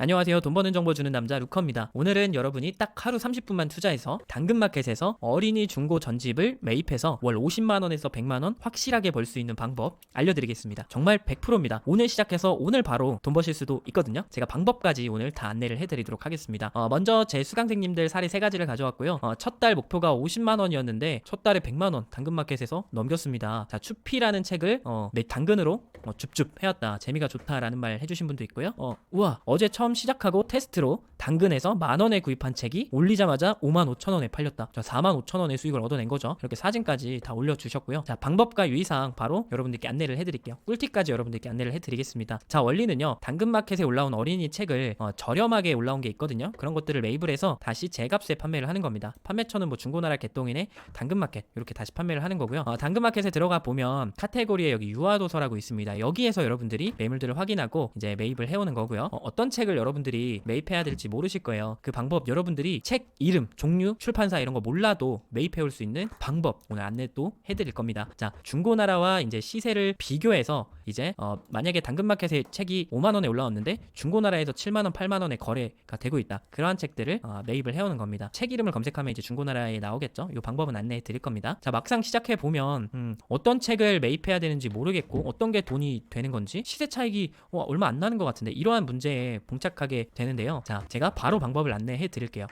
안녕하세요. 돈 버는 정보 주는 남자 루커입니다. 오늘은 여러분이 딱 하루 30분만 투자해서 당근마켓에서 어린이 중고 전집을 매입해서 월 50만원에서 100만원 확실하게 벌 수 있는 방법 알려드리겠습니다. 정말 100%입니다. 오늘 시작해서 오늘 바로 돈 버실 수도 있거든요. 제가 방법까지 오늘 다 안내를 해드리도록 하겠습니다. 먼저 제 수강생님들 사례 3가지를 가져왔고요. 첫 달 목표가 50만원이었는데 첫 달에 100만원 당근마켓에서 넘겼습니다. 자, 추피라는 책을 당근으로 줍줍 해왔다. 재미가 좋다라는 말 해주신 분도 있고요. 우와, 어제 처음 시작하고 테스트로 당근에서 만원에 구입한 책이 올리자마자 55,000원에 팔렸다. 자, 45,000원의 수익을 얻어낸 거죠. 이렇게 사진까지 다 올려주셨고요. 자, 방법과 유의사항 바로 여러분들께 안내를 해드릴게요. 꿀팁까지 여러분들께 안내를 해드리겠습니다. 자, 원리는요, 당근마켓에 올라온 어린이 책을 저렴하게 올라온 게 있거든요. 그런 것들을 매입을 해서 다시 제값에 판매를 하는 겁니다. 판매처는 뭐 중고나라 개똥이네, 당근마켓 이렇게 다시 판매를 하는 거고요. 당근마켓에 들어가 보면 카테고리에 여기 유아도서라고 있습니다. 여기에서 여러분들이 매물들을 확인하고 이제 매입을 해오는 거고요. 어떤 책을 여러분들이 매입해야 될지 모르실 거예요. 그 방법 여러분들이 책 이름, 종류, 출판사 이런 거 몰라도 매입해올 수 있는 방법 오늘 안내도 해드릴 겁니다. 자, 중고나라와 이제 시세를 비교해서 이제 만약에 당근마켓에 책이 5만원에 올라왔는데 중고나라에서 7만원, 8만원에 거래가 되고 있다. 그러한 책들을 매입을 해오는 겁니다. 책 이름을 검색하면 이제 중고나라에 나오겠죠. 이 방법은 안내해 드릴 겁니다. 자, 막상 시작해 보면 어떤 책을 매입해야 되는지 모르겠고 어떤 게 돈이 되는 건지 시세 차익이 얼마 안 나는 것 같은데 이러한 문제에 봉착하게 되는데요. 자, 제가 바로 방법을 안내해 드릴게요.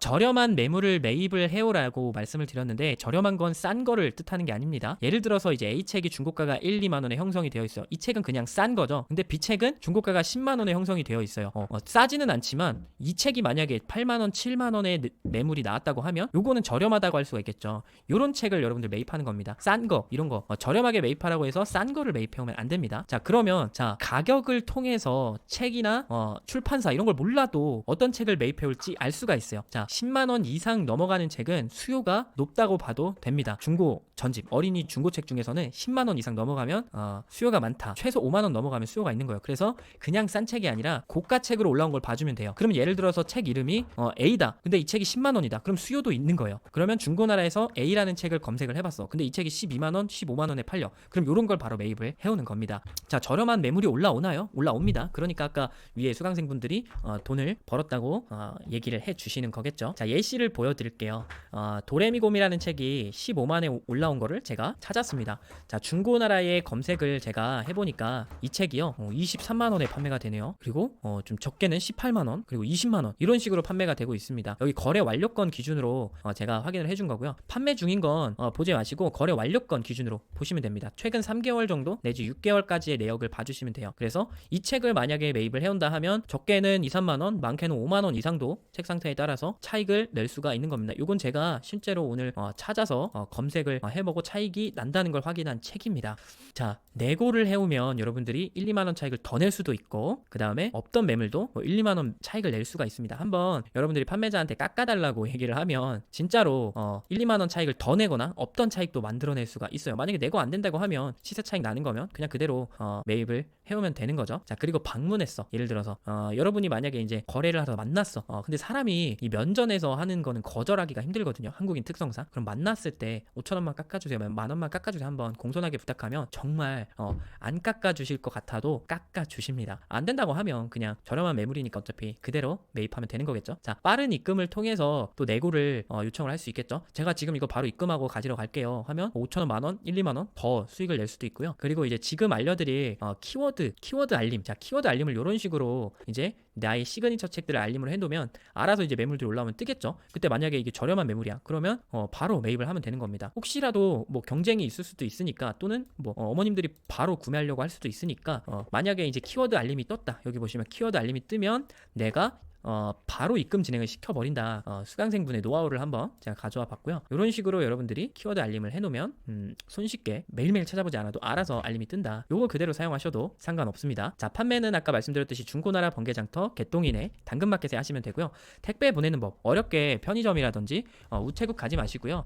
저렴한 매물을 매입을 해오라고 말씀을 드렸는데 저렴한 건 싼 거를 뜻하는 게 아닙니다. 예를 들어서 이제 A책이 중고가가 1, 2만원에 형성이 되어 있어요. 이 책은 그냥 싼 거죠. 근데 B책은 중고가가 10만원에 형성이 되어 있어요. 싸지는 않지만 이 책이 만약에 8만원, 7만원의 매물이 나왔다고 하면 요거는 저렴하다고 할 수가 있겠죠. 요런 책을 여러분들 매입하는 겁니다. 싼 거, 이런 거 저렴하게 매입하라고 해서 싼 거를 매입해오면 안 됩니다. 자, 그러면 자, 가격을 통해서 책이나 출판사 이런 걸 몰라도 어떤 책을 매입해올지 알 수가 있어요. 자, 10만원 이상 넘어가는 책은 수요가 높다고 봐도 됩니다. 중고 전집, 어린이 중고책 중에서는 10만원 이상 넘어가면 수요가 많다. 최소 5만원 넘어가면 수요가 있는 거예요. 그래서 그냥 싼 책이 아니라 고가 책으로 올라온 걸 봐주면 돼요. 그럼 예를 들어서 책 이름이 A다. 근데 이 책이 10만원이다. 그럼 수요도 있는 거예요. 그러면 중고나라에서 A라는 책을 검색을 해봤어. 근데 이 책이 12만원, 15만원에 팔려. 그럼 이런 걸 바로 매입을 해오는 겁니다. 자, 저렴한 매물이 올라오나요? 올라옵니다. 그러니까 아까 위에 수강생분들이 돈을 벌었다고 얘기를 해주시는 거겠죠. 자, 예시를 보여드릴게요. 도레미곰이라는 책이 15만에 올라온 거를 제가 찾았습니다. 자, 중고나라의 검색을 제가 해보니까 이 책이요 23만원에 판매가 되네요. 그리고 좀 적게는 18만원, 그리고 20만원 이런 식으로 판매가 되고 있습니다. 여기 거래 완료건 기준으로 제가 확인을 해준 거고요. 판매 중인 건 보지 마시고 거래 완료건 기준으로 보시면 됩니다. 최근 3개월 정도 내지 6개월까지의 내역을 봐주시면 돼요. 그래서 이 책을 만약에 매입을 해온다 하면 적게는 2, 3만원, 많게는 5만원 이상도 책 상태에 따라서 차익을 낼 수가 있는 겁니다. 이건 제가 실제로 오늘 찾아서 검색을 해보고 차익이 난다는 걸 확인한 책입니다. 자, 내고를 해오면 여러분들이 1, 2만원 차익을 더 낼 수도 있고 그 다음에 없던 매물도 1, 2만원 차익을 낼 수가 있습니다. 한번 여러분들이 판매자한테 깎아달라고 얘기를 하면 진짜로 1, 2만원 차익을 더 내거나 없던 차익도 만들어낼 수가 있어요. 만약에 내고 안 된다고 하면 시세 차익 나는 거면 그냥 그대로 매입을 해오면 되는 거죠. 자, 그리고 방문했어. 예를 들어서 여러분이 만약에 이제 거래를 하러 만났어. 근데 사람이 이 면전에서 하는 거는 거절하기가 힘들거든요. 한국인 특성상. 그럼 만났을 때 5천원만 깎아주세요, 만원만 깎아주세요 한번 공손하게 부탁하면 정말 안 깎아주실 것 같아도 깎아주십니다. 안 된다고 하면 그냥 저렴한 매물이니까 어차피 그대로 매입하면 되는 거겠죠. 자, 빠른 입금을 통해서 또 내고를 요청을 할 수 있겠죠. 제가 지금 이거 바로 입금하고 가지러 갈게요 하면 5천원, 만원, 1, 2만원 더 수익을 낼 수도 있고요. 그리고 이제 지금 알려드릴 키워드 알림. 자, 키워드 알림을 이런 식으로 이제 나의 시그니처 책들을 알림을 해놓으면 알아서 이제 매물들이 올라오면 뜨겠죠. 그때 만약에 이게 저렴한 매물이야 그러면 바로 매입을 하면 되는 겁니다. 혹시라도 뭐 경쟁이 있을 수도 있으니까 또는 뭐 어머님들이 바로 구매하려고 할 수도 있으니까 만약에 이제 키워드 알림이 떴다. 여기 보시면 키워드 알림이 뜨면 내가 바로 입금 진행을 시켜버린다. 수강생분의 노하우를 한번 제가 가져와 봤고요. 이런 식으로 여러분들이 키워드 알림을 해놓으면 손쉽게 매일매일 찾아보지 않아도 알아서 알림이 뜬다. 요거 그대로 사용하셔도 상관없습니다. 자, 판매는 아까 말씀드렸듯이 중고나라, 번개장터, 개똥이네, 당근마켓에 하시면 되고요. 택배 보내는 법 어렵게 편의점이라든지 우체국 가지 마시고요.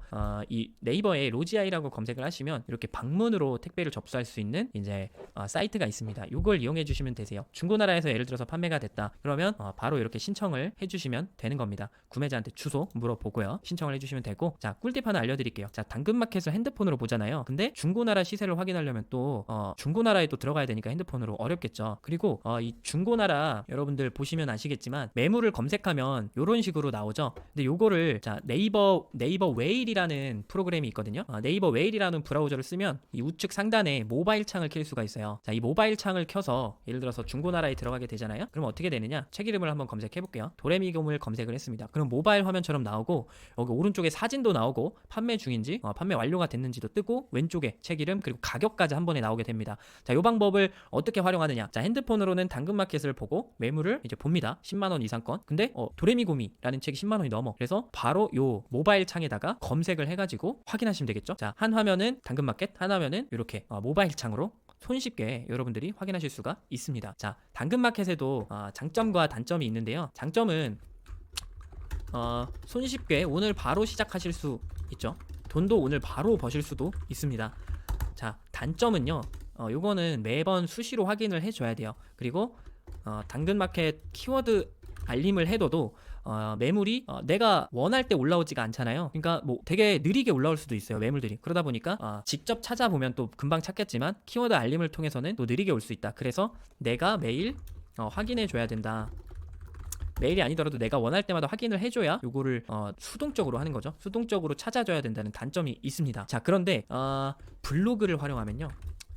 이 네이버에 로지아이라고 검색을 하시면 이렇게 방문으로 택배를 접수할 수 있는 이제 사이트가 있습니다. 요걸 이용해 주시면 되세요. 중고나라에서 예를 들어서 판매가 됐다. 그러면 바로 이렇게 신청을 해주시면 되는 겁니다. 구매자한테 주소 물어보고요. 신청을 해주시면 되고, 자, 꿀팁 하나 알려드릴게요. 자, 당근마켓을 핸드폰으로 보잖아요. 근데 중고나라 시세를 확인하려면 또 중고나라에 또 들어가야 되니까 핸드폰으로 어렵겠죠. 그리고 이 중고나라 여러분들 보시면 아시겠지만 매물을 검색하면 이런 식으로 나오죠. 근데 요거를 자, 네이버 웨일이라는 프로그램이 있거든요. 네이버 웨일이라는 브라우저를 쓰면 이 우측 상단에 모바일 창을 켤 수가 있어요. 자, 이 모바일 창을 켜서 예를 들어서 중고나라에 들어가게 되잖아요. 그럼 어떻게 되느냐? 책 이름을 한번 검색해 볼게요. 도레미곰을 검색을 했습니다. 그럼 모바일 화면처럼 나오고, 여기 오른쪽에 사진도 나오고 판매 중인지 판매 완료가 됐는지도 뜨고, 왼쪽에 책 이름 그리고 가격까지 한 번에 나오게 됩니다. 자, 이 방법을 어떻게 활용하느냐? 자, 핸드폰으로는 당근마켓을 보고 매물을 이제 봅니다. 10만원 이상권. 근데 도레미곰이라는 책이 10만원이 넘어. 그래서 바로 요 모바일 창에다가 검색을 해가지고 확인하시면 되겠죠. 자, 한 화면은 당근마켓, 한 화면은 이렇게 모바일 창으로 손쉽게 여러분들이 확인하실 수가 있습니다. 자, 당근마켓에도 장점과 단점이 있는데요. 장점은 손쉽게 오늘 바로 시작하실 수 있죠. 돈도 오늘 바로 버실 수도 있습니다. 자, 단점은요, 요거는 매번 수시로 확인을 해줘야 돼요. 그리고 당근마켓 키워드 알림을 해둬도 매물이 내가 원할 때 올라오지가 않잖아요. 그러니까 뭐 되게 느리게 올라올 수도 있어요, 매물들이. 그러다 보니까 직접 찾아보면 또 금방 찾겠지만 키워드 알림을 통해서는 또 느리게 올 수 있다. 그래서 내가 매일 확인해 줘야 된다. 메일이 아니더라도 내가 원할 때마다 확인을 해줘야 요거를 수동적으로 하는 거죠. 수동적으로 찾아줘야 된다는 단점이 있습니다. 자, 그런데 블로그를 활용하면요,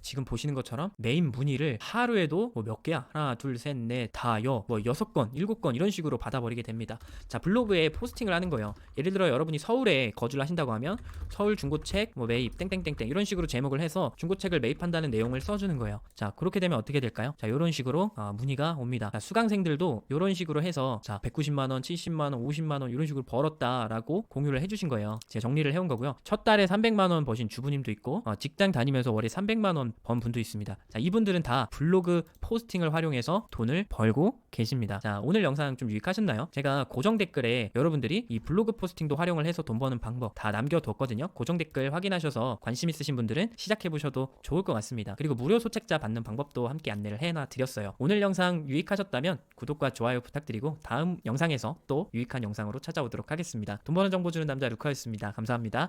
지금 보시는 것처럼 메인 문의를 하루에도 뭐 몇 개야? 하나, 둘, 셋, 넷, 다, 뭐 6건, 7건 이런 식으로 받아버리게 됩니다. 자, 블로그에 포스팅을 하는 거예요. 예를 들어 여러분이 서울에 거주를 하신다고 하면 서울 중고책 뭐 매입 땡땡땡땡 이런 식으로 제목을 해서 중고책을 매입한다는 내용을 써주는 거예요. 자, 그렇게 되면 어떻게 될까요? 자, 이런 식으로 문의가 옵니다. 자, 수강생들도 이런 식으로 해서 자, 190만원, 70만원, 50만원 이런 식으로 벌었다라고 공유를 해주신 거예요. 제가 정리를 해온 거고요. 첫 달에 300만원 버신 주부님도 있고, 직장 다니면서 월에 300만원 번 분도 있습니다. 자, 이분들은 다 블로그 포스팅을 활용해서 돈을 벌고 계십니다. 자, 오늘 영상 좀 유익하셨나요? 제가 고정 댓글에 여러분들이 이 블로그 포스팅도 활용을 해서 돈 버는 방법 다 남겨뒀거든요. 고정 댓글 확인하셔서 관심 있으신 분들은 시작해보셔도 좋을 것 같습니다. 그리고 무료 소책자 받는 방법도 함께 안내를 해놔드렸어요. 오늘 영상 유익하셨다면 구독과 좋아요 부탁드리고 다음 영상에서 또 유익한 영상으로 찾아오도록 하겠습니다. 돈 버는 정보 주는 남자 루카였습니다. 감사합니다.